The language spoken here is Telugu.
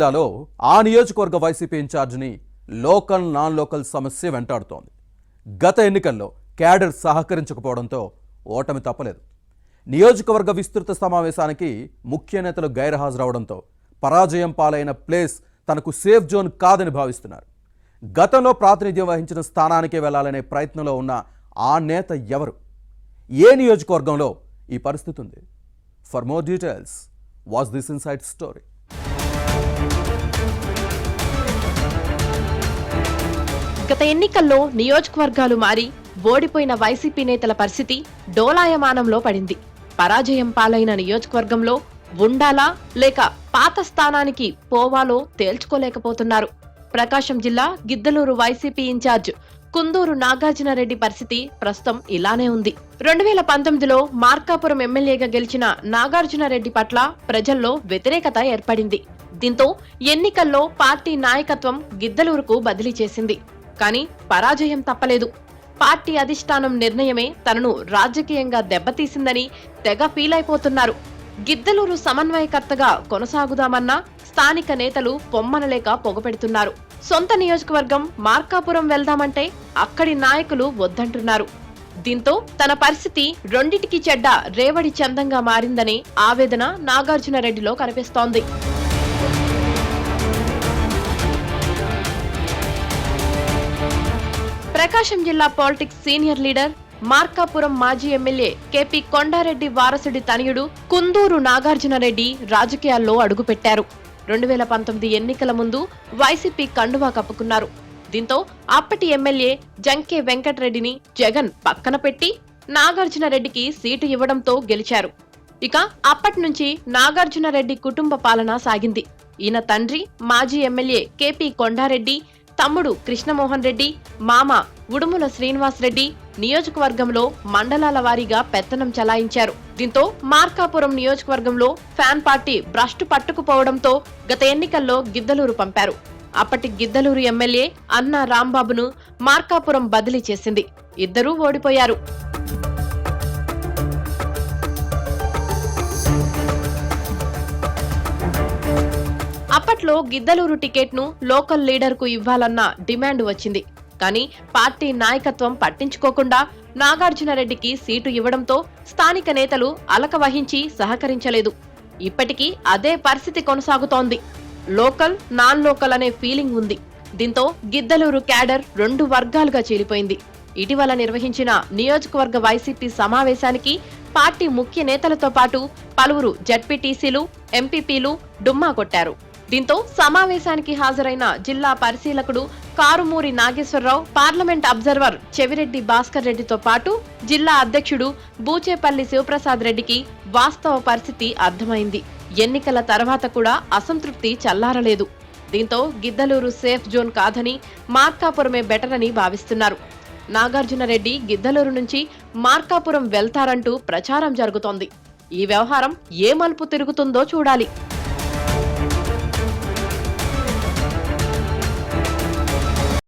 జిల్లాలో ఆ నియోజకవర్గ వైసీపీ ఇన్ఛార్జిని లోకల్ నాన్ లోకల్ సమస్య వెంటాడుతోంది. గత ఎన్నికల్లో క్యాడర్ సహకరించకపోవడంతో ఓటమి తప్పలేదు. నియోజకవర్గ విస్తృత సమావేశానికి ముఖ్య నేతలు గైర్హాజరవడంతో పరాజయం పాలైన ప్లేస్ తనకు సేఫ్ జోన్ కాదని భావిస్తున్నారు. గతంలో ప్రాతినిధ్యం వహించిన స్థానానికే వెళ్లాలనే ప్రయత్నంలో ఉన్న ఆ నేత ఎవరు? ఏ నియోజకవర్గంలో ఈ పరిస్థితి ఉంది? For more details watch this inside story. గత ఎన్నికల్లో నియోజకవర్గాలు మారి ఓడిపోయిన వైసీపీ నేతల పరిస్థితి డోలాయమానంలో పడింది. పరాజయం పాలైన నియోజకవర్గంలో ఉండాలా లేక పాత స్థానానికి పోవాలో తేల్చుకోలేకపోతున్నారు. ప్రకాశం జిల్లా గిద్దలూరు వైసీపీ ఇన్ఛార్జ్ కుందూరు నాగార్జునరెడ్డి పరిస్థితి ప్రస్తుతం ఇలానే ఉంది. 2019లో మార్కాపురం ఎమ్మెల్యేగా గెలిచిన నాగార్జునరెడ్డి పట్ల ప్రజల్లో వ్యతిరేకత ఏర్పడింది. దీంతో ఎన్నికల్లో పార్టీ నాయకత్వం గిద్దలూరుకు బదిలీ చేసింది. కానీ పరాజయం తప్పలేదు. పార్టీ అధిష్టానం నిర్ణయమే తనను రాజకీయంగా దెబ్బతీసిందని తెగ ఫీల్ అయిపోతున్నారు. గిద్దలూరు సమన్వయకర్తగా కొనసాగుదామన్నా స్థానిక నేతలు పొమ్మనలేక పొగపెడుతున్నారు. సొంత నియోజకవర్గం మార్కాపురం వెళ్దామంటే అక్కడి నాయకులు వద్దంటున్నారు. దీంతో తన పరిస్థితి రెండిటికి చెడ్డ రేవడి చందంగా మారిందనే ఆవేదన నాగార్జునరెడ్డిలో కనిపిస్తోంది. ప్రకాశం జిల్లా పాలిటిక్స్ సీనియర్ లీడర్, మార్కాపురం మాజీ ఎమ్మెల్యే కేపీ కొండారెడ్డి వారసుడి తనయుడు కుందూరు నాగార్జునరెడ్డి రాజకీయాల్లో అడుగుపెట్టారు. 2019 ఎన్నికల ముందు వైసీపీ కండువా కప్పుకున్నారు. దీంతో అప్పటి ఎమ్మెల్యే జంకే వెంకటరెడ్డిని జగన్ పక్కన పెట్టి నాగార్జునరెడ్డికి సీటు ఇవ్వడంతో గెలిచారు. ఇక అప్పటి నుంచి నాగార్జునరెడ్డి కుటుంబ పాలన సాగింది. ఈయన తండ్రి మాజీ ఎమ్మెల్యే కేపీ కొండారెడ్డి, తమ్ముడు కృష్ణమోహన్ రెడ్డి, మామ ఉడుముల శ్రీనివాస్ రెడ్డి నియోజకవర్గంలో మండలాల వారీగా పెత్తనం చలాయించారు. దీంతో మార్కాపురం నియోజకవర్గంలో ఫ్యాన్ పార్టీ భ్రష్టు పట్టుకుపోవడంతో గత ఎన్నికల్లో గిద్దలూరు పంపారు. అప్పటి గిద్దలూరు ఎమ్మెల్యే అన్నా రాంబాబును మార్కాపురం బదిలీ చేసింది. ఇద్దరూ ఓడిపోయారు. అప్పట్లో గిద్దలూరు టికెట్ను లోకల్ లీడర్కు ఇవ్వాలన్న డిమాండ్ వచ్చింది. కానీ పార్టీ నాయకత్వం పట్టించుకోకుండా నాగార్జునరెడ్డికి సీటు ఇవ్వడంతో స్థానిక నేతలు అలక వహించి సహకరించలేదు. ఇప్పటికీ అదే పరిస్థితి కొనసాగుతోంది. లోకల్ నాన్ లోకల్ అనే ఫీలింగ్ ఉంది. దీంతో గిద్దలూరు క్యాడర్ 2 వర్గాలుగా చీలిపోయింది. ఇటీవల నిర్వహించిన నియోజకవర్గ వైసీపీ సమావేశానికి పార్టీ ముఖ్య నేతలతో పాటు పలువురు జడ్పీటీసీలు, ఎంపీపీలు డుమ్మా కొట్టారు. దీంతో సమావేశానికి హాజరైన జిల్లా పరిశీలకుడు కారుమూరి నాగేశ్వరరావు, పార్లమెంట్ అబ్జర్వర్ చెవిరెడ్డి భాస్కర్ రెడ్డితో పాటు జిల్లా అధ్యక్షుడు బూచేపల్లి శివప్రసాద్ రెడ్డికి వాస్తవ పరిస్థితి అర్థమైంది. ఎన్నికల తర్వాత కూడా అసంతృప్తి చల్లారలేదు. దీంతో గిద్దలూరు సేఫ్ జోన్ కాదని మార్కాపురమే బెటర్ అని భావిస్తున్నారు. నాగార్జునరెడ్డి గిద్దలూరు నుంచి మార్కాపురం వెళ్తారంటూ ప్రచారం జరుగుతోంది. ఈ వ్యవహారం ఏ మలుపు తిరుగుతుందో చూడాలి.